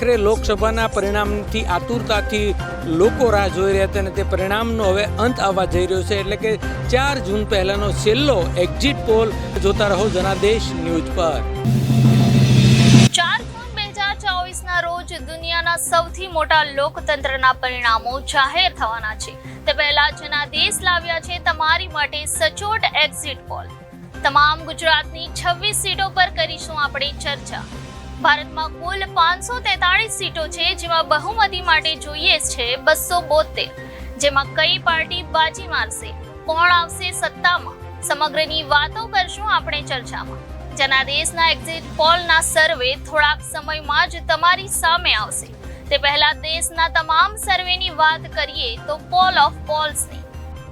આખરે લોકસભાના પરિણામથી આતુરતાથી લોકો રાહ જોઈ રહ્યા હતા અને તે પરિણામનો હવે અંત આવવા જઈ રહ્યો છે. એટલે કે 4 જૂન પહેલાનો છેલ્લો એક્ઝિટ પોલ જોતા રહો જનાદેશ ન્યૂઝ પર. 4 જૂન 2024ના રોજ દુનિયાના સૌથી મોટા લોકતંત્રના પરિણામો જાહેર થવાના છે. તે પહેલા જનાદેશ લાવ્યા છે તમારી માટે સચોટ એક્ઝિટ પોલ. તમામ ગુજરાતની 26 સીટો પર કરીશું આપણે ચર્ચા. ભારતમાં કુલ 543 સીટો છે, જેમાં બહુમતી માટે જોઈએ છે 272. જેમાં કઈ પાર્ટી બાજી મારશે, કોણ આવશે સત્તામાં, સમગ્રની વાતો કરશું આપણે ચર્ચામાં. જનાદેશના એક્ઝિટ પોલના સર્વે થોડાક સમયમાં જ તમારી સામે આવશે. તે પહેલા દેશના તમામ સર્વેની વાત કરીએ તો પોલ ઓફ પોલ્સની.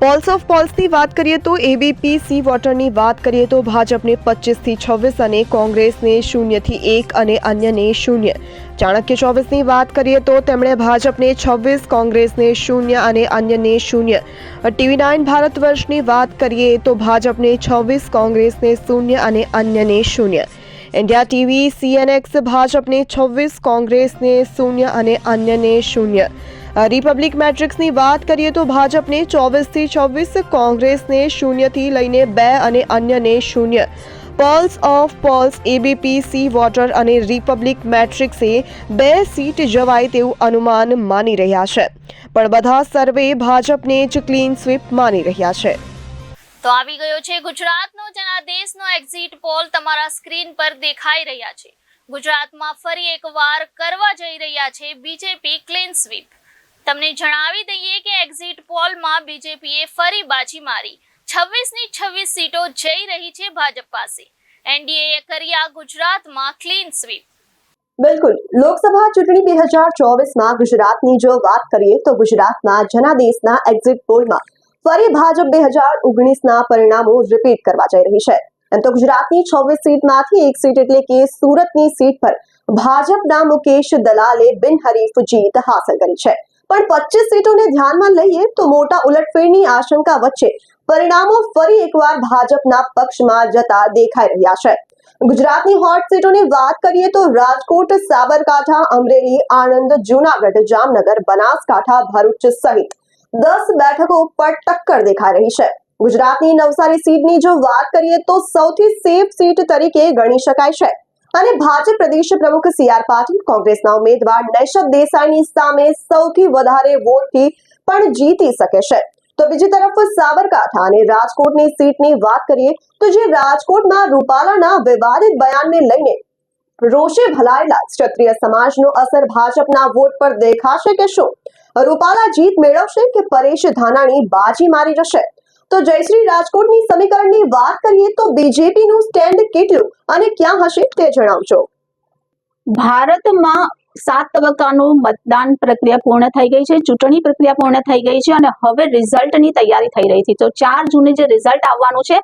પોલ્સ ઓફ પોલ્સની વાત કરીએ તો એબીપી સી વોટરની વાત કરીએ તો ભાજપને 25 થી 26 અને કોંગ્રેસને 0 થી 1 અને અન્યને 0. ચાણક્ય 24ની વાત કરીએ તો તેમણે ભાજપને 26, કોંગ્રેસને 0 અને અન્યને 0. TV9 ભારત વર્ષની વાત કરીએ તો ભાજપને 26, કોંગ્રેસને 0 અને અન્યને 0. ઇન્ડિયા ટીવી CNX ભાજપને 26, કોંગ્રેસને 0 અને અન્યને 0. રિપબ્લિક મેટ્રિક્સની વાત કરીએ તો ભાજપને 24 થી 26, કોંગ્રેસને 0 થી લઈને 2 અને અન્યને 0. Poles of poles ABP C water અને રિપબ્લિક મેટ્રિક્સે 2 સીટ જવાય તેવું અનુમાન માની રહ્યા છે, પણ બધા સર્વે ભાજપને જ ક્લીન સ્વીપ માની રહ્યા છે. તો આવી ગયો છે ગુજરાતનો જનાદેશનો એક્ઝિટ પોલ તમારા સ્ક્રીન પર દેખાઈ રહ્યા છે. ગુજરાતમાં ફરી એકવાર કરવા જઈ રહ્યા છે બીજેપી ક્લીન સ્વીપ. તમને જણાવી દઈએ કે એક્ઝિટ પોલમાં બીજેપીએ ફરી બાજી મારી. 26ની 26 સીટો જઈ રહી છે ભાજપ પાસે. એનડીએએ કર્યા ગુજરાતમાં ક્લીન સ્વીપ. બિલકુલ, લોકસભા ચૂંટણી 2024માં ગુજરાતની જો વાત કરીએ તો ગુજરાતના જનાદેશના એક્ઝિટ પોલમાં ફરી ભાજપ 2019ના પરિણામો રિપીટ કરવા જઈ રહી છે. એમ તો ગુજરાતની 26 સીટમાંથી એક સીટ એટલે કે સુરતની સીટ પર ભાજપના મુકેશ દલાલે બિનહરીફ જીત હાંસલ કરી છે. પણ 25 સીટોને ધ્યાનમાં લઈએ તો મોટા ઉલટફેરની આશંકા વચ્ચે પરિણામો ફરી એકવાર ભાજપના પક્ષમાં જતા દેખાઈ રહ્યા છે. ગુજરાતની હોટ સીટોની વાત કરીએ તો રાજકોટ, સાબરકાંઠા, અમરેલી, આણંદ, જૂનાગઢ, જામનગર, બનાસકાંઠા, ભરૂચ સહિત 10 બેઠકો પર ટક્કર દેખાઈ રહી છે. ગુજરાતની નવસારી સીટની જો વાત કરીએ તો સૌથી સેફ સીટ તરીકે ગણી શકાય છે અને ભાજપ પ્રદેશ પ્રમુખ CR પાટીલ કોંગ્રેસના ઉમેદવાર નૈશદ દેસાઈની સામે સૌથી વધારે વોટથી પણ જીતી શકે છે. તો બીજી તરફ સાબરકાંઠા અને રાજકોટની સીટની વાત કરીએ તો જે રાજકોટમાં રૂપાલાના વિવાદિત બયાનને લઈને રોષે ભલાયેલા ક્ષત્રિય સમાજનો અસર ભાજપના વોટ પર દેખાશે કે શું? રૂપાલા જીત મેળવશે કે પરેશ ધાનાણી બાજી મારી જશે? તો જયશ્રી, રાજકોટની સમીકરણની વાત કરીએ તો બીજેપીનું સ્ટેન્ડ કેટલું અને ક્યાં હશે તે જણાવજો. ભારતમાં 7 તબક્કાનું મતદાન પ્રક્રિયા પૂર્ણ થઈ ગઈ છે, ચૂંટણી પ્રક્રિયા પૂર્ણ થઈ ગઈ છે અને હવે રિઝલ્ટની તૈયારી થઈ રહી છે. તો 4 જૂને જે રિઝલ્ટ આવવાનું છે,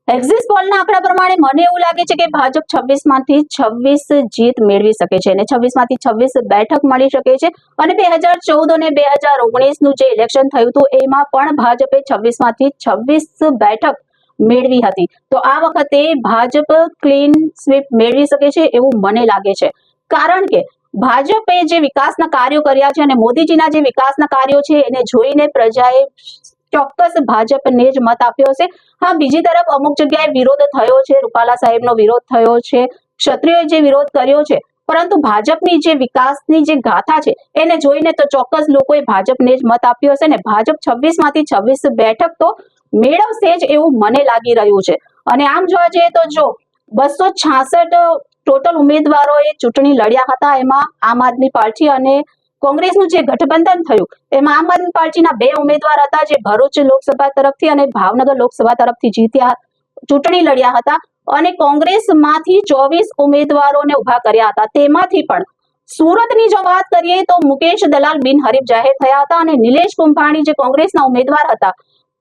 એક્ઝિટ પોલના આંકડા પ્રમાણે મને એવું લાગે છે કે ભાજપ 26માંથી 26 જીત મેળવી શકે છે અને 26માંથી 26 બેઠક મળી શકે છે. અને 2014 અને 2019નું જે ઇલેક્શન થયું હતું એમાં પણ ભાજપે 26માંથી 26 બેઠક મેળવી હતી. તો આ વખતે ભાજપ ક્લીન સ્વીપ મેળવી શકે છે એવું મને લાગે છે, કારણ કે ભાજપે જે વિકાસના કાર્યો કર્યા છે અને મોદીજીના જે વિકાસના કાર્યો છે એને જોઈને પ્રજાએ ચોક્કસ ભાજપને જ મત આપ્યો છે. હા, બીજી તરફ અમુક જગ્યાએ વિરોધ થયો છે, રૂપાલા સાહેબનો વિરોધ થયો છે, ક્ષત્રિયોએ જે વિરોધ કર્યો છે, પરંતુ ભાજપની જે વિકાસની જે ગાથા છે એને જોઈને તો ચોક્કસ લોકોએ ભાજપને જ મત આપ્યો હશે ને ભાજપ 26માંથી 26 બેઠક તો મેળવશે જ એવું મને લાગી રહ્યું છે. અને આમ જોવા જઈએ તો જો 266 ટોટલ ઉમેદવારોએ ચૂંટણી લડ્યા હતા, એમાં આમ આદમી પાર્ટી અને કોંગ્રેસનું જે ગઠબંધન થયું એમાં આમ આદમી પાર્ટીના 2 ઉમેદવાર હતા જે ભરૂચ લોકસભા તરફથી અને ભાવનગર લોકસભા તરફથી ચૂંટણી લડ્યા હતા અને કોંગ્રેસમાંથી 24 ઉમેદવારોને ઉભા કર્યા હતા. તેમાંથી પણ સુરતની જો વાત કરીએ તો મુકેશ દલાલ બિનહરીફ જાહેર થયા હતા અને નિલેશ કુંભાણી જે કોંગ્રેસના ઉમેદવાર હતા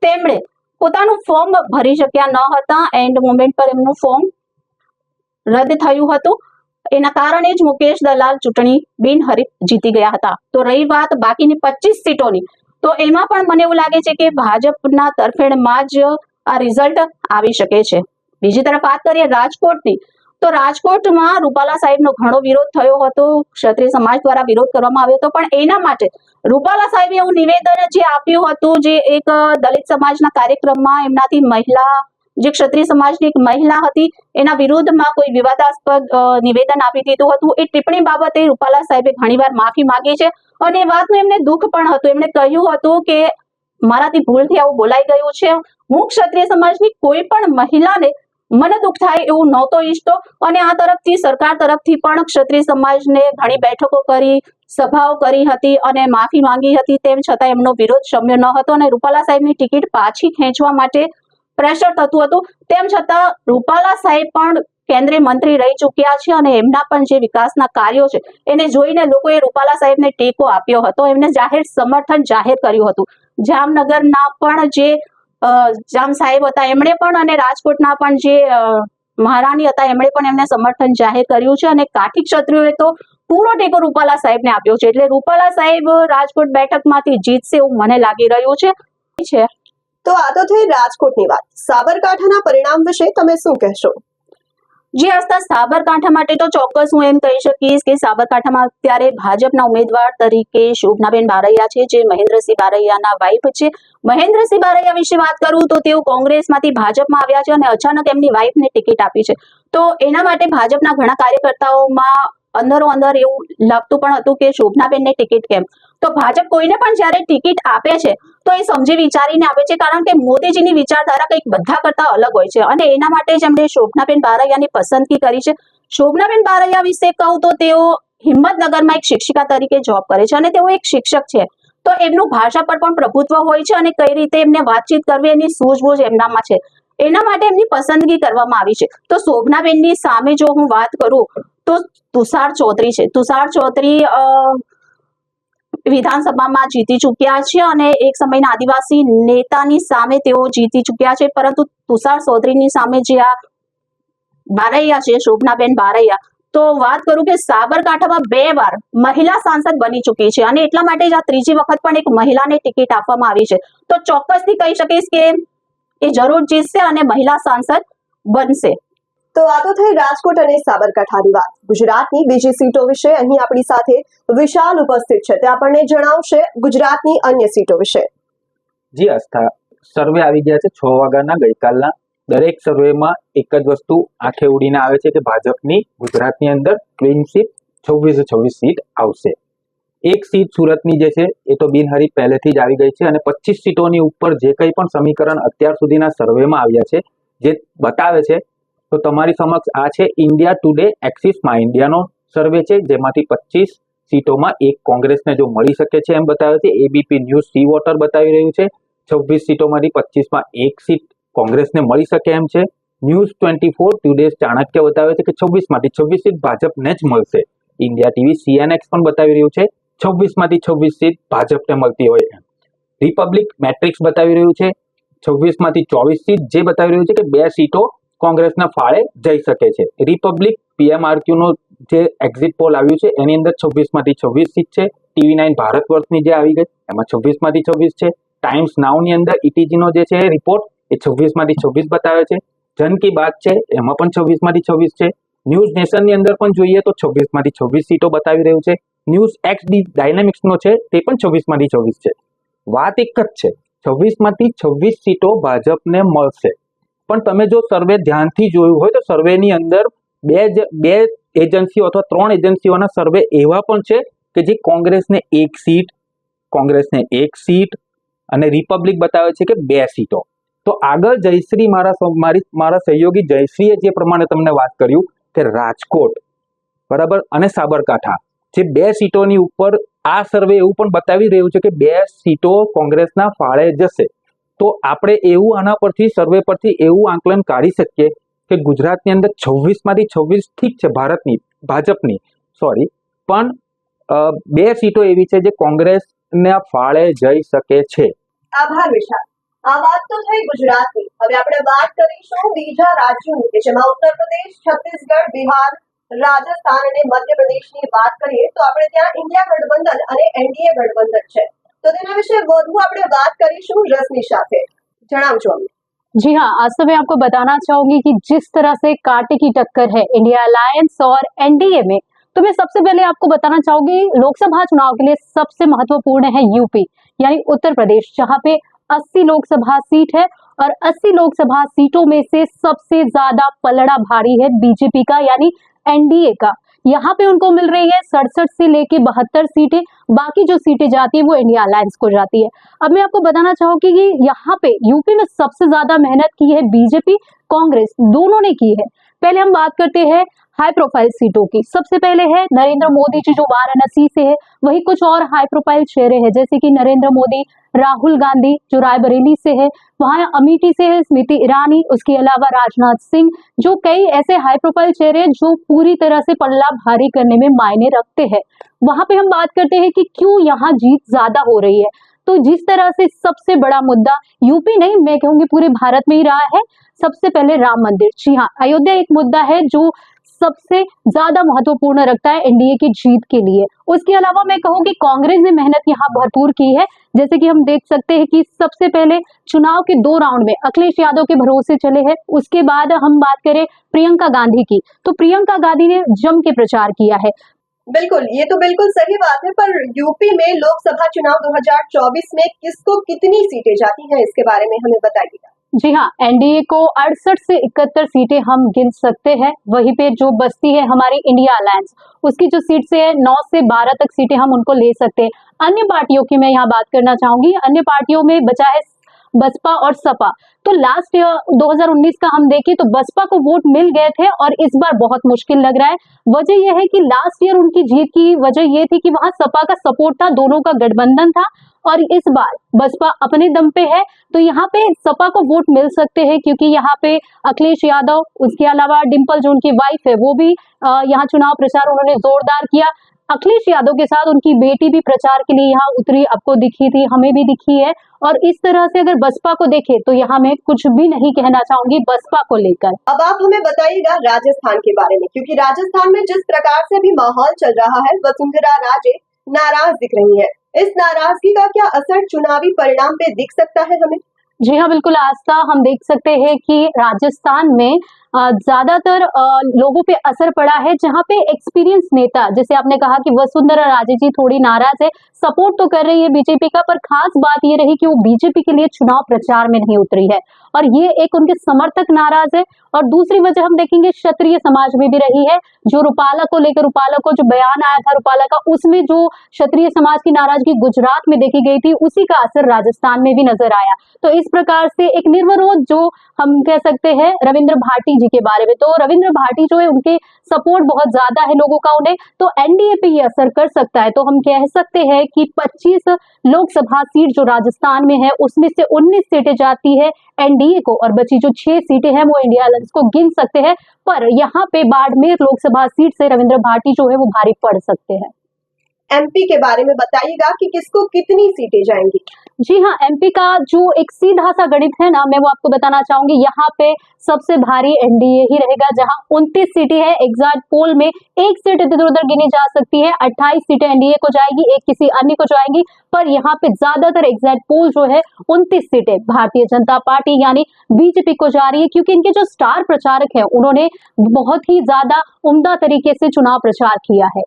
તેમણે પોતાનું ફોર્મ ભરી શક્યા ન હતા. એન્ડ મોમેન્ટ પર એમનું ફોર્મ રદ થયું હતું. એના કારણે જ મુકેશ દલાલ ચૂંટણી બિનહરીફ જીતી ગયા હતા. તો રહી વાત બાકીની 25 સીટોની, તો એમાં પણ મને એવું લાગે છે કે ભાજપના તરફેણમાં જ આ રિઝલ્ટ આવી શકે છે. બીજી તરફ વાત કરીએ રાજકોટની, તો રાજકોટમાં રૂપાલા સાહેબનો ઘણો વિરોધ થયો હતો, ક્ષત્રિય સમાજ દ્વારા વિરોધ કરવામાં આવ્યો હતો, પણ એના માટે રૂપાલા સાહેબે એવું નિવેદન જે આપ્યું હતું, જે એક દલિત સમાજના કાર્યક્રમમાં એમનાથી મહિલા, જે ક્ષત્રિય સમાજની એક મહિલા હતી, એના વિરુદ્ધમાં કોઈ વિવાદાસ્પદ નિવેદન આપી દીધું હતું. એ ટિપ્પણી બાબતે રૂપાલા સાહેબે ઘણીવાર માફી માંગી છે અને એ વાતનું એમને દુઃખ પણ હતું. એમણે કહ્યું હતું કે મારાથી ભૂલથી આવું બોલાઈ ગયું છે, હું ક્ષત્રિય સમાજની કોઈ પણ મહિલાને મને દુઃખ થાય એવું નહોતો ઈચ્છતો, અને આ તરફથી સરકાર તરફથી પણ ક્ષત્રિય સમાજને ઘણી બેઠકો કરી, સભાઓ કરી હતી અને માફી માંગી હતી, તેમ છતાં એમનો વિરોધ શમ્યો ન હતો અને રૂપાલા સાહેબની ટિકિટ પાછી ખેંચવા માટે પ્રેશર થતું હતું. તેમ છતાં રૂપાલા સાહેબ પણ કેન્દ્રીય મંત્રી રહી ચૂક્યા છે અને એમના પણ જે વિકાસના કાર્યો છે એને જોઈને લોકોએ રૂપાલા સાહેબને ટેકો આપ્યો હતો, એમને જાહેર સમર્થન જાહેર કર્યું હતું. જામનગરના પણ જે જામ સાહેબ હતા એમણે પણ, અને રાજકોટના પણ જે મહારાણી હતા એમણે પણ એમને સમર્થન જાહેર કર્યું છે, અને કાઠી ક્ષત્રિયોએ તો પૂરો ટેકો રૂપાલા સાહેબને આપ્યો છે. એટલે રૂપાલા સાહેબ રાજકોટ બેઠકમાંથી જીતશે એવું મને લાગી રહ્યું છે. તો આ તો થઈ રાજકોટની વાત. સાબરકાંઠાના પરિણામ વિશે તમે શું કહેશો? જી આસ્થા, સાબરકાંઠા માટે તો ચોક્કસ હું એમ કહી શકીશ કે સાબરકાંઠામાં અત્યારે ભાજપના ઉમેદવાર તરીકે શોભનાબેન બારૈયા છે, જે મહેન્દ્રસિંહ બારૈયાના વાઇફ છે. મહેન્દ્રસિંહ બારૈયા વિશે વાત કરું તો તેઓ કોંગ્રેસમાંથી ભાજપમાં આવ્યા છે અને અચાનક એમની વાઇફને ટિકિટ આપી છે. તો એના માટે ભાજપના ઘણા કાર્યકર્તાઓમાં અંદરો અંદર એવું લાગતું પણ હતું કે શોભનાબેનને ટિકિટ કેમ. તો ભાજપ કોઈને પણ જ્યારે ટિકિટ આપે છે તો એ સમજી વિચારીને આપે છે, કારણ કે મોદીજીની વિચારધારા કંઈક બધા કરતા અલગ હોય છે, અને એના માટે જ એમણે શોભનાબેન બારૈયાની પસંદગી કરી છે. શોભનાબેન બારૈયા વિશે કહું તો તેઓ હિંમતનગરમાં એક શિક્ષિકા તરીકે જોબ કરે છે અને તેઓ એક શિક્ષક છે. તો એમનું ભાષા પર પણ પ્રભુત્વ હોય છે અને કઈ રીતે એમને વાતચીત કરવી એની સૂઝબૂઝ એમનામાં છે, એના માટે એમની પસંદગી કરવામાં આવી છે. તો શોભનાબેનની સામે જો હું વાત કરું તો તુષાર ચૌધરી છે. તુષાર ચૌધરી વિધાનસભામાં જીતી ચૂક્યા છે અને એક સમયના આદિવાસી નેતાની સામે તેઓ જીતી ચૂક્યા છે, પરંતુ તુષાર ચૌધરીની સામે જે આ બારૈયા છે, શોભનાબેન બારૈયા, તો વાત કરું કે સાબરકાંઠામાં 2 વાર મહિલા સાંસદ બની ચૂકી છે અને એટલા માટે જ આ ત્રીજી વખત પણ એક મહિલાને ટિકિટ આપવામાં આવી છે. તો ચોક્કસથી કહી શકીશ કે એ જરૂર જીતશે અને મહિલા સાંસદ બનશે. તો આ તો થઈ રાજકોટ અને સાબરકાંઠાની વાત. ગુજરાતની બીજી સીટો વિશે અહીં આપણી સાથે વિશાલ ઉપસ્થિત છે, તે આપણને જણાવશે ગુજરાતની અન્ય સીટો વિશે. જી આસ્થા, સર્વે આવી ગયા છે 6 વાગ્યાના ગઈકાલના. દરેક સર્વેમાં એક જ વસ્તુ આંખે ઉડીને આવે છે કે ભાજપની ગુજરાતની અંદર ક્લીન સીટ 26 સીટ આવશે. એક સીટ સુરતની જે છે એ તો બિનહરીફ પહેલેથી જ આવી ગઈ છે અને 25 સીટોની ઉપર જે કંઈ પણ સમીકરણ અત્યાર સુધીના સર્વેમાં આવ્યા છે જે બતાવે છે, તો તમારી સમક્ષ આ છે ઇન્ડિયા ટુડે એક્સિસ માય ઇન્ડિયાનો સર્વે છે, જેમાંથી 25 સીટોમાં એક કોંગ્રેસને જો મળી શકે છે એમ બતાવે છે. એબીપી ન્યૂઝ સી વોટર બતાવી રહ્યું છે 26 સીટોમાંથી 25માં એક સીટ કોંગ્રેસને મળી શકે એમ છે. ન્યૂઝ 24 ટુડે ચાણક્ય બતાવે છે કે 26માંથી 26 સીટ ભાજપને જ મળશે. ઇન્ડિયા ટીવી સીએનએક્સ પણ બતાવી રહ્યું છે 26માંથી 26 સીટ ભાજપને મળતી હોય એમ. રિપબ્લિક મેટ્રિક્સ બતાવી રહ્યું છે 26માંથી 24 સીટ, જે બતાવી રહ્યું છે કે 2 સીટો કોંગ્રેસના ફાળે જઈ શકે છે. રિપબ્લિક પીએમઆરક્યુનો જે એક્ઝિટ પોલ આવ્યું છે એની અંદર 26માંથી 26 સીટ છે. TV9 ભારત વર્ષની જે આવી ગઈ એમાં 26માંથી 26 છે. ટાઈમ્સ નાઉની અંદર ઇટીજીનો જે છે રિપોર્ટ એ 26માંથી 26 બતાવે છે. જન કી બાત છે એમાં પણ 26માંથી 26 છે. ન્યૂઝ નેશનની અંદર પણ જોઈએ તો 26માંથી 26 સીટો બતાવી રહ્યું છે. ન્યૂઝ એક્સ ડાયનેમિક્સનો છે તે પણ 26માંથી 26 છે. વાત એક જ છે, 26માંથી 26 સીટો ભાજપને મળશે. પણ તમે જો સર્વે ધ્યાનથી જોયું હોય તો સર્વેની અંદર બે એજન્સીઓ અથવા 3 એજન્સીઓના સર્વે એવા પણ છે કે જે કોંગ્રેસને 1 સીટ અને રિપબ્લિક બતાવે છે કે 2 સીટો. તો આગળ જયશ્રી મારા સહયોગી જયશ્રીએ જે પ્રમાણે તમને વાત કર્યું કે રાજકોટ બરાબર અને સાબરકાંઠા જે 2 સીટોની ઉપર આ સર્વે એવું પણ બતાવી રહ્યું છે કે 2 સીટો કોંગ્રેસના ફાળે જશે. તો આપણે એવું આના પરથી સર્વે પરથી એવું આંકલન કાઢી શકીએ કે ગુજરાતની અંદર 26માંથી 26 ઠીક છે ભાજપની પણ 2 સીટો એવી છે જે કોંગ્રેસના ફાળે જઈ શકે છે. આભાર વિશાલ. આ વાત તો થઈ ગુજરાતની. હવે આપણે વાત કરીશું બીજા રાજ્યોની કે જેમાં ઉત્તર પ્રદેશ, છત્તીસગઢ, બિહાર, રાજસ્થાન અને મધ્યપ્રદેશની વાત કરીએ તો આપણે ત્યાં ઇન્ડિયા ગઠબંધન અને એનડીએ ગઠબંધન છે. તો તેના વિશે વધુ આપણે વાત કરીશું રશ્મિ સાથે. જણાવજો અમને. जी हाँ, आज तो मैं आपको बताना चाहूंगी कि जिस तरह से कांटे की टक्कर है इंडिया अलायंस और एनडीए में, तो मैं सबसे पहले आपको बताना चाहूंगी लोकसभा चुनाव के लिए सबसे महत्वपूर्ण है यूपी यानी उत्तर प्रदेश, जहां पे 80 लोकसभा सीट है और 80 लोकसभा सीटों में से सबसे ज्यादा पलड़ा भारी है बीजेपी का यानी एनडीए का। यहाँ पे उनको मिल रही है 67 से लेके 72 सीटें, बाकी जो सीटें जाती है वो इंडिया अलायंस को जाती है। अब मैं आपको बताना चाहूंगी कि यहाँ पे यूपी में सबसे ज्यादा मेहनत की है बीजेपी कांग्रेस दोनों ने की है। पहले हम बात करते हैं हाई प्रोफाइल सीटों की। सबसे पहले है नरेंद्र मोदी जी जो वाराणसी से है, वही कुछ और हाई प्रोफाइल चेहरे हैं जैसे कि नरेंद्र मोदी, राहुल गांधी जो रायबरेली से है, वहां अमेठी से है स्मृति ईरानी, उसके अलावा राजनाथ सिंह, जो कई ऐसे हाई प्रोफाइल चेहरे हैं जो पूरी तरह से पल्ला भारी करने में मायने रखते हैं। वहां पे हम बात करते हैं कि क्यों यहाँ जीत ज्यादा हो रही है। तो जिस तरह से सबसे बड़ा मुद्दा यूपी नहीं मैं कहूंगी पूरे भारत में ही रहा है, सबसे पहले राम मंदिर। जी हाँ, अयोध्या एक मुद्दा है जो सबसे ज्यादा महत्वपूर्ण रखता है एनडीए की जीत के लिए। उसके अलावा मैं कहूंगी कांग्रेस ने मेहनत यहाँ भरपूर की है, जैसे कि हम देख सकते हैं कि सबसे पहले चुनाव के 2 राउंड में अखिलेश यादव के भरोसे चले हैं। उसके बाद हम बात करें प्रियंका गांधी की, तो प्रियंका गांधी ने जम के प्रचार किया है। बिल्कुल, ये तो बिल्कुल सही बात है, पर यूपी में लोकसभा चुनाव 2024 में किसको कितनी सीटें जाती हैं इसके बारे में हमें बताइएगा। जी हाँ, एनडीए को 68 से 71 सीटें हम गिन सकते हैं। वहीं पे जो बचती है हमारी इंडिया अलायंस, उसकी जो सीट से है 9 से 12 तक सीटें हम उनको ले सकते हैं। अन्य पार्टियों की मैं यहाँ बात करना चाहूंगी। अन्य पार्टियों में बचा है बसपा और सपा। तो लास्ट 2019 का हम देखें तो बसपा को वोट मिल गए थे और इस बार बहुत मुश्किल लग रहा है। वजह यह है कि लास्ट ईयर उनकी जीत की वजह यह थी कि वहां सपा का सपोर्ट था, दोनों का गठबंधन था, और इस बार बसपा अपने दम पे है। तो यहाँ पे सपा को वोट मिल सकते हैं क्योंकि यहाँ पे अखिलेश यादव, उसके अलावा डिम्पल जो उनकी वाइफ है वो भी यहाँ चुनाव प्रचार उन्होंने जोरदार किया। अखिलेश यादव के साथ उनकी बेटी भी प्रचार के लिए यहाँ उतरी, आपको दिखी थी, हमें भी दिखी है। और इस तरह से अगर बसपा को देखे तो यहाँ मैं कुछ भी नहीं कहना चाहूंगी बसपा को लेकर। अब आप हमें बताइएगा राजस्थान के बारे में, क्योंकि राजस्थान में जिस प्रकार से अभी माहौल चल रहा है, वसुंधरा राजे नाराज दिख रही है। इस नाराजगी का क्या असर चुनावी परिणाम पे दिख सकता है हमें? जी हाँ, बिल्कुल आस्था, हम देख सकते हैं कि राजस्थान में ज्यादातर लोगों पे असर पड़ा है, जहाँ पे एक्सपीरियंस नेता, जैसे आपने कहा कि वसुंधरा राजे जी थोड़ी नाराज है, सपोर्ट तो कर रही है बीजेपी का, पर खास बात ये रही कि वो बीजेपी के लिए चुनाव प्रचार में नहीं उतरी है और ये एक उनके समर्थक नाराज है। और दूसरी वजह हम देखेंगे क्षत्रिय समाज में भी रही है, जो रूपाला को लेकर, रूपाला को जो बयान आया था रूपाला का, उसमें जो क्षत्रिय समाज की नाराजगी गुजरात में देखी गई थी, उसी का असर राजस्थान में भी नजर आया। तो इस प्रकार से एक निर्विरोध जो हम कह सकते हैं रविंद्र भाटी जी के बारे में, तो रविंद्र भाटी जो है उनके सपोर्ट बहुत ज्यादा है लोगों का उन्हें, तो एनडीए पे ये असर कर सकता है। तो हम कह सकते हैं कि 25 लोकसभा सीट जो राजस्थान में है उसमें से 19 सीटें जाती है एनडीए को और बची जो 6 सीटें हैं वो इंडिया अलायंस को गिन सकते हैं। पर यहाँ पे बाड़मेर लोकसभा सीट से रविंद्र भाटी जो है वो भारी पड़ सकते हैं। एमपी के बारे में बताइएगा कि किसको कितनी सीटें जाएंगी। जी हाँ, एमपी का जो एक सीधा सा गणित है ना, मैं वो आपको बताना चाहूंगी। यहाँ पे सबसे भारी एनडीए ही रहेगा, जहां 29 सीटें हैं। एग्जैक्ट पोल में एक सीट इधर उधर गिनी जा सकती है, 28 सीटें एनडीए को जाएगी, एक किसी अन्य को जाएगी, पर यहाँ पे ज्यादातर एग्जैक्ट पोल जो है 29 सीटें भारतीय जनता पार्टी यानी बीजेपी को जा रही है, क्योंकि इनके जो स्टार प्रचारक है उन्होंने बहुत ही ज्यादा उम्दा तरीके से चुनाव प्रचार किया है।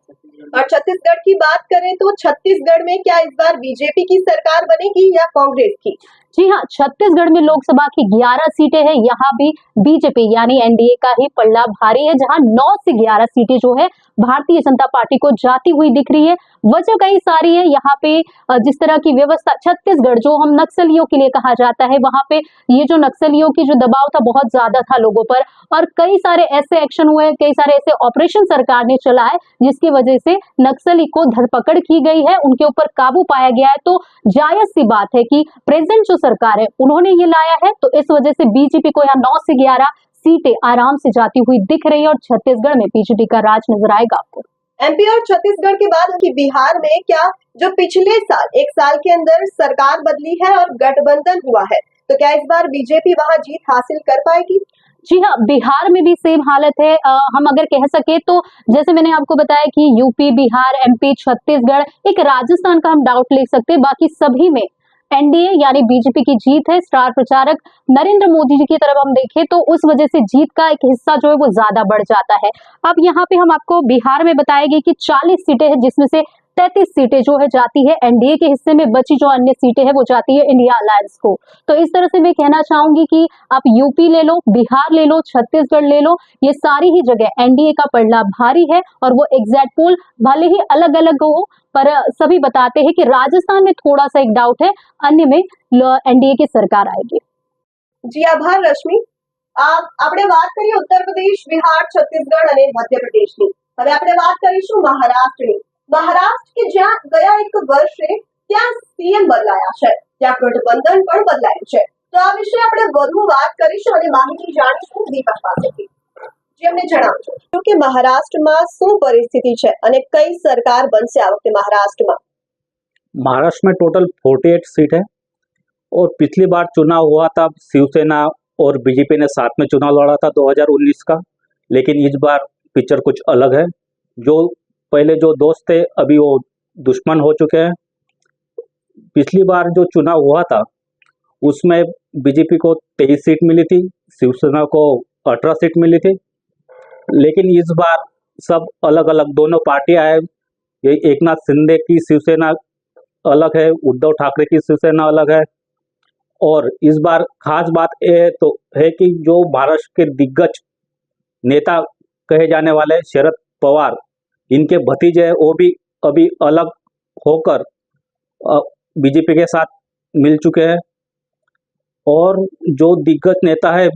और छत्तीसगढ़ की बात करें तो छत्तीसगढ़ में क्या इस बार बीजेपी की सरकार बनेगी या कांग्रेस की? जी हाँ, छत्तीसगढ़ में लोकसभा की 11 सीटें हैं, यहाँ भी बीजेपी यानी एनडीए का ही पल्ला भारी है, जहां 9 से 11 सीटें जो है भारतीय जनता पार्टी को जाती हुई दिख रही है। वजह कई सारी है, यहाँ पे जिस तरह की व्यवस्था, छत्तीसगढ़ जो हम नक्सलियों के लिए कहा जाता है, वहां पे ये जो नक्सलियों की जो दबाव था बहुत ज्यादा था लोगों पर, और कई सारे ऐसे एक्शन हुए, कई सारे ऐसे ऑपरेशन सरकार ने चलाए जिसकी वजह से नक्सली को धरपकड़ की गई है, उनके ऊपर काबू पाया गया है। तो जायज सी बात है कि प्रेजेंट जो सरकार है उन्होंने ये लाया है, तो इस वजह से बीजेपी को यहाँ 9 से 11 सीटें आराम से जाती हुई दिख रही है और छत्तीसगढ़ में बीजेपी का राज नजर आएगा आपको। एमपी और छत्तीसगढ़ के बाद कि बिहार में क्या जो पिछले साल 1 साल के अंदर सरकार बदली है और गठबंधन हुआ है, तो क्या इस बार बीजेपी वहां जीत हासिल कर पाएगी? जी हाँ, बिहार में भी सेम हालत है। हम अगर कह सके तो जैसे मैंने आपको बताया कि यूपी, बिहार, एमपी, छत्तीसगढ़, एक राजस्थान का हम डाउट ले सकते हैं, बाकी सभी में एनडीए यानी बीजेपी की जीत है। स्टार प्रचारक नरेंद्र मोदी जी की तरफ हम देखें तो उस वजह से जीत का एक हिस्सा जो है वो ज्यादा बढ़ जाता है। अब यहाँ पे हम आपको बिहार में बताएंगे कि 40 सीटें हैं, जिसमें से 33 सीटें जो है जाती है एनडीए के हिस्से में, बची जो अन्य सीटें हैं वो जाती है इंडिया अलायंस को। तो इस तरह से मैं कहना चाहूंगी कि आप यूपी ले लो, बिहार ले लो, छत्तीसगढ़ ले लो, ये सारी ही जगह एनडीए का पलड़ा भारी है। और वो एग्जैक्ट पोल भले ही अलग अलग हो, पर सभी बताते हैं कि राजस्थान में थोड़ा सा एक डाउट है, अन्य में एनडीए की सरकार आएगी। जी आभार रश्मि। આપણે વાત કરી ઉત્તર પ્રદેશ, બિહાર, છત્તીસગઢ અને મધ્યપ્રદેશની। હવે આપણે વાત કરીશું મહારાષ્ટ્રની। મહારાષ્ટ્ર કે જ્યાં ગયા એક વર્ષે ત્યાં સીએમ બદલાયા છે, ત્યાં ગઠબંધન પણ બદલાયું છે। તો આ વિશે આપણે વધુ વાત કરીશું અને માહિતી જાણીશું દીપક પાસેથી। જે અમને જણાવજો કે મહારાષ્ટ્રમાં શું પરિસ્થિતિ છે અને કઈ સરકાર બનશે આ વખતે મહારાષ્ટ્રમાં। महाराष्ट्र में टोटल 48 सीट है और पिछली बार चुनाव हुआ था, शिवसेना और बीजेपी ने साथ में चुनाव लड़ा था 2019 का, लेकिन इस बार पिक्चर कुछ अलग है। जो पहले जो दोस्त थे अभी वो दुश्मन हो चुके हैं। पिछली बार जो चुनाव हुआ था उसमें बीजेपी को 23 सीट मिली थी, शिवसेना को 18 सीट मिली थी, लेकिन इस बार सब अलग अलग दोनों पार्टियां है। ये एकनाथ शिंदे की शिवसेना अलग है, उद्धव ठाकरे की शिवसेना अलग है। और इस बार खास बात यह तो है कि जो महाराष्ट्र के दिग्गज नेता कहे जाने वाले शरद पवार, इनके भतीजे हैं, वो भी अभी अलग होकर बीजेपी के साथ मिल चुके हैं। और जो दिग्गज नेता है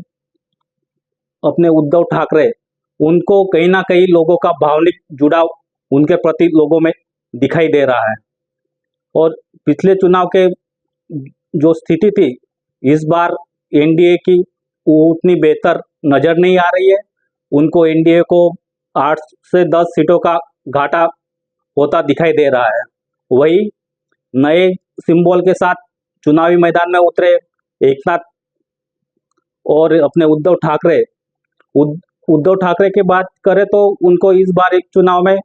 अपने उद्धव ठाकरे, उनको कहीं ना कहीं लोगों का भावनिक जुड़ाव उनके प्रति लोगों में दिखाई दे रहा है। और पिछले चुनाव के जो स्थिति थी, इस बार एनडीए की वो उतनी बेहतर नजर नहीं आ रही है। उनको एनडीए को 8 से 10 सीटों का घाटा होता दिखाई दे रहा है। वही नए सिंबल के साथ चुनावी मैदान में उतरे एकनाथ और अपने उद्धव ठाकरे। उद्धव ठाकरे की बात करें तो उनको इस बार एक चुनाव में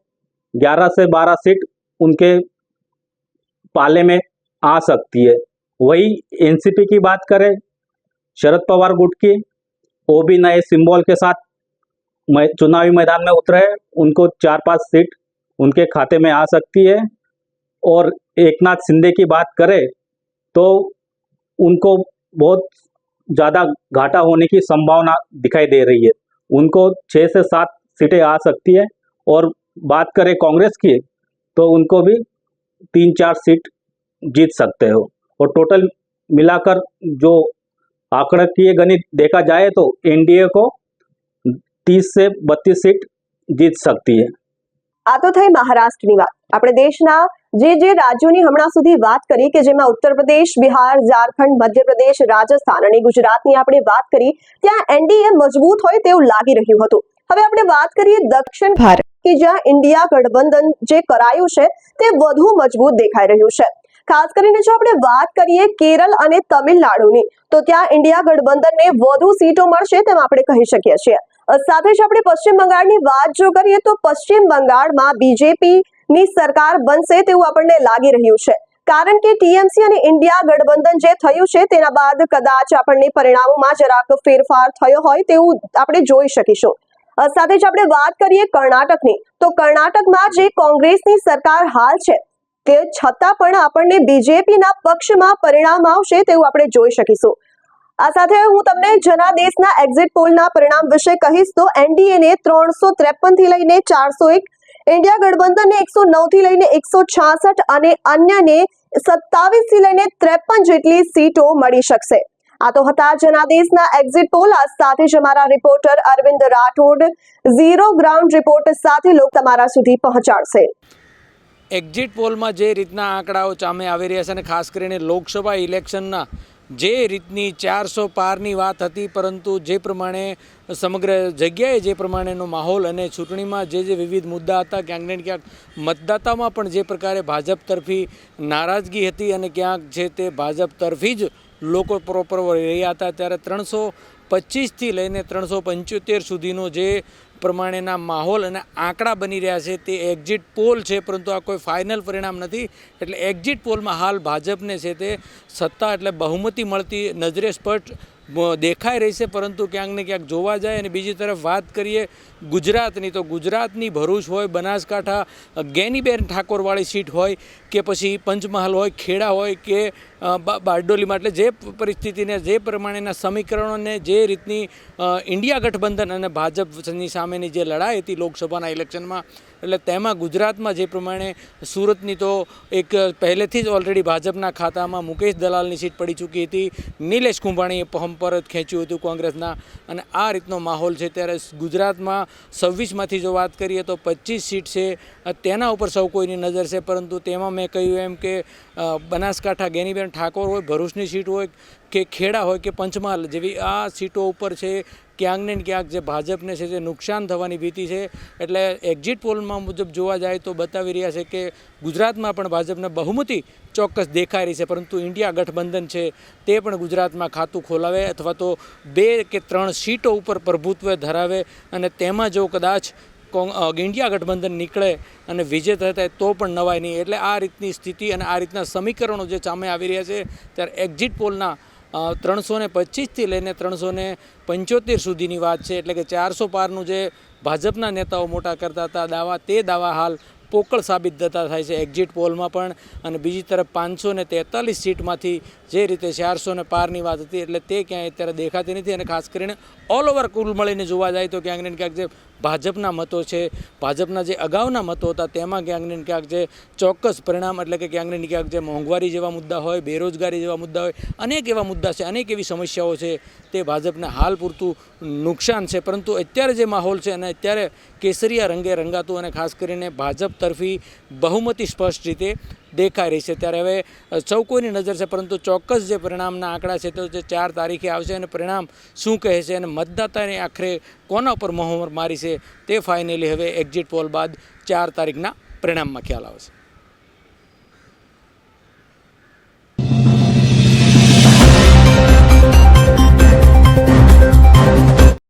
11 से 12 सीट उनके पाले में आ सकती है। वही एनसीपी की बात करें, शरद पवार गुट की, वो भी नए सिंबल के साथ चुनावी मैदान में उतरे, उनको 4-5 सीट उनके खाते में आ सकती है। और एकनाथ शिंदे की बात करें तो उनको बहुत ज़्यादा घाटा होने की संभावना दिखाई दे रही है। उनको 6 से 7 सीटें आ सकती है। और बात करें कांग्रेस की तो उनको भी 3-4 सीट जीत सकते हो। और टोटल मिलाकर जो आंकड़ाकीय गणित देखा जाए तो एनडीए को 30 से 32 सीट जीत सकती है। આ તો થઈ મહારાષ્ટ્રની વાત। આપણે દેશના જે રાજ્યોની હમણાં સુધી વાત કરી કે જેમાં ઉત્તર પ્રદેશ, બિહાર, ઝારખંડ, મધ્યપ્રદેશ, રાજસ્થાન અને ગુજરાતની આપણે વાત કરી, ત્યાં એનડીએ મજબૂત હોય તેવું લાગી રહ્યું હતું। હવે આપણે વાત કરીએ દક્ષિણ ભારત કે જ્યાં ઇન્ડિયા ગઠબંધન જે કરાયું છે તે વધુ મજબૂત દેખાઈ રહ્યું છે। ખાસ કરીને જો આપણે વાત કરીએ કેરળ અને તમિલનાડુની તો ત્યાં ઇન્ડિયા ગઠબંધનને વધુ સીટો મળશે તેમ આપણે કહી શકીએ છીએ। સાથે જ આપણે પશ્ચિમ બંગાળની વાત જો કરીએ તો પશ્ચિમ બંગાળમાં બીજેપીની સરકાર બનશે તેવું આપણને લાગી રહ્યું છે, કારણ કે ટીએમસી અને ઇન્ડિયા ગઠબંધન જે થયું છે તેના બાદ કદાચ આપણને પરિણામોમાં જરાક ફેરફાર થયો હોય તેવું આપણે જોઈ શકીશું। સાથે જ આપણે વાત કરીએ કર્ણાટકની તો કર્ણાટકમાં જે કોંગ્રેસની સરકાર હાલ છે તે છતાં પણ આપણને બીજેપીના પક્ષમાં પરિણામ આવશે તેવું આપણે જોઈ શકીશું। આ સાથે હું તમને જનાદેશના એક્ઝિટ પોલના પરિણામ વિશે કહીશ તો એનડીએ ને 353 થી લઈને 401, ઇન્ડિયા ગઠબંધનને 109 થી લઈને 166 અને અન્યને 27 થી લઈને 53 જેટલી સીટો મળી શકશે। આ તો હતા જનાદેશના એક્ઝિટ પોલ। આ સાથે જ અમારા reporter Arvind Rathod zero ground report સાથે લોક તમારા સુધી પહોંચાડશે। એક્ઝિટ પોલમાં જે રીતના આંકડાઓ સામે આવી રહ્યા છે અને ખાસ કરીને લોકસભા ઇલેક્શનના જે રીતની 400 પારની વાત હતી, પરંતુ જે પ્રમાણે સમગ્ર જગ્યાએ જે પ્રમાણેનો માહોલ અને ચૂંટણીમાં જે વિવિધ મુદ્દા હતા, ક્યાંક ને ક્યાંક મતદાતામાં પણ જે પ્રકારે ભાજપ તરફી નારાજગી હતી અને ક્યાંક જે તે ભાજપ તરફી જ લોકો પ્રોપર રહ્યા હતા, ત્યારે 25થી લઈને 375 સુધીનો જે પ્રમાણેના માહોલ અને આંકડા બની રહ્યા છે તે એક્ઝિટ પોલ છે, પરંતુ આ કોઈ ફાઇનલ પરિણામ નથી. એટલે એક્ઝિટ પોલમાં હાલ ભાજપને છે તે સત્તા એટલે બહુમતી મળતી નજરે સ્પષ્ટ દેખાઈ રહી છે, પરંતુ ક્યાંક ને ક્યાંક જોવા જાય. અને બીજી તરફ વાત કરીએ ગુજરાતની, તો ગુજરાતની ભરૂચ હોય, બનાસકાંઠા ગેનીબેન ઠાકોરવાળી સીટ હોય કે પછી પંચમહાલ હોય, ખેડા હોય કે બારડોલીમાં, એટલે જે પરિસ્થિતિને જે પ્રમાણેના સમીકરણોને જે રીતની ઇન્ડિયા ગઠબંધન અને ભાજપની સામેની જે લડાઈ હતી લોકસભાના ઇલેક્શનમાં, એટલે તેમાં ગુજરાતમાં જે પ્રમાણે સુરતની તો એક પહેલેથી જ ઓલરેડી ભાજપના ખાતામાં મુકેશ દલાલની સીટ પડી ચૂકી હતી, નિલેશ કુંભાણીએ પહમ પરત ખેંચ્યું હતું કોંગ્રેસના, અને આ રીતનો માહોલ છે. ત્યારે ગુજરાતમાં 26માંથી જો વાત કરીએ તો 25 સીટ છે, તેના ઉપર સૌ કોઈની નજર છે. પરંતુ તેમાં મેં કહ્યું એમ કે બનાસકાંઠા ગેનીબેન ઠાકોર હોય, ભરૂચની સીટ હોય કે ખેડા હોય કે પંચમહાલ જેવી આ સીટો ઉપર છે ક્યાંક ને ક્યાંક જે ભાજપને છે તે નુકસાન થવાની ભીતિ છે. એટલે એક્ઝિટ પોલમાં મુજબ જોવા જાય તો બતાવી રહ્યા છે કે ગુજરાતમાં પણ ભાજપને બહુમતી ચોક્કસ દેખાઈ રહી છે, પરંતુ ઇન્ડિયા ગઠબંધન છે તે પણ ગુજરાતમાં ખાતું ખોલાવે અથવા તો 2 કે 3 સીટો ઉપર પ્રભુત્વ ધરાવે, અને તેમાં જો કદાચ ઇન્ડિયા ગઠબંધન નીકળે અને વિજેતા થાય તો પણ નવાય નહીં. એટલે આ રીતની સ્થિતિ અને આ રીતના સમીકરણો જે સામે આવી રહ્યા છે, ત્યારે એક્ઝિટ પોલના 325થી લઈને 375 સુધીની વાત છે. એટલે કે 400 પારનું જે ભાજપના નેતાઓ મોટા કરતા હતા દાવા, તે દાવા હાલ પોકળ સાબિત થતા થાય છે એક્ઝિટ પોલમાં પણ. અને બીજી તરફ 543 સીટમાંથી જે રીતે 400 પારની વાત હતી, એટલે તે ક્યાંય અત્યારે દેખાતી નથી. અને ખાસ કરીને ઓલ ઓવર કુલ મળીને જોવા જાય તો ક્યાંક ને ક્યાંક જે ભાજપના મતો છે, ભાજપના જે અગાઉના મતો હતા, તેમાં ક્યાંક ને ક્યાંક જે ચોક્કસ પરિણામ, એટલે કે ક્યાંક ને ક્યાંક જે મોંઘવારી જેવા મુદ્દા હોય, બેરોજગારી જેવા મુદ્દા હોય, અનેક એવા મુદ્દા છે, અનેક એવી સમસ્યાઓ છે, તે ભાજપને હાલ પૂરતું નુકસાન છે. પરંતુ અત્યારે જે માહોલ છે અને અત્યારે કેસરિયા રંગે રંગાતું અને ખાસ કરીને ભાજપ તરફી બહુમતી સ્પષ્ટ રીતે દેખાઈ રહી છે. ત્યારે હવે સૌ કોઈની નજર છે, પરંતુ ચોક્કસ જે પરિણામના આંકડા છે તો જે 4 તારીખે આવશે અને પરિણામ શું કહે છે અને મતદાતાને આખરે કોના ઉપર મોહર મારી છે તે ફાઇનલી હવે એક્ઝિટ પોલ બાદ 4 તારીખના પરિણામમાં ખ્યાલ આવશે.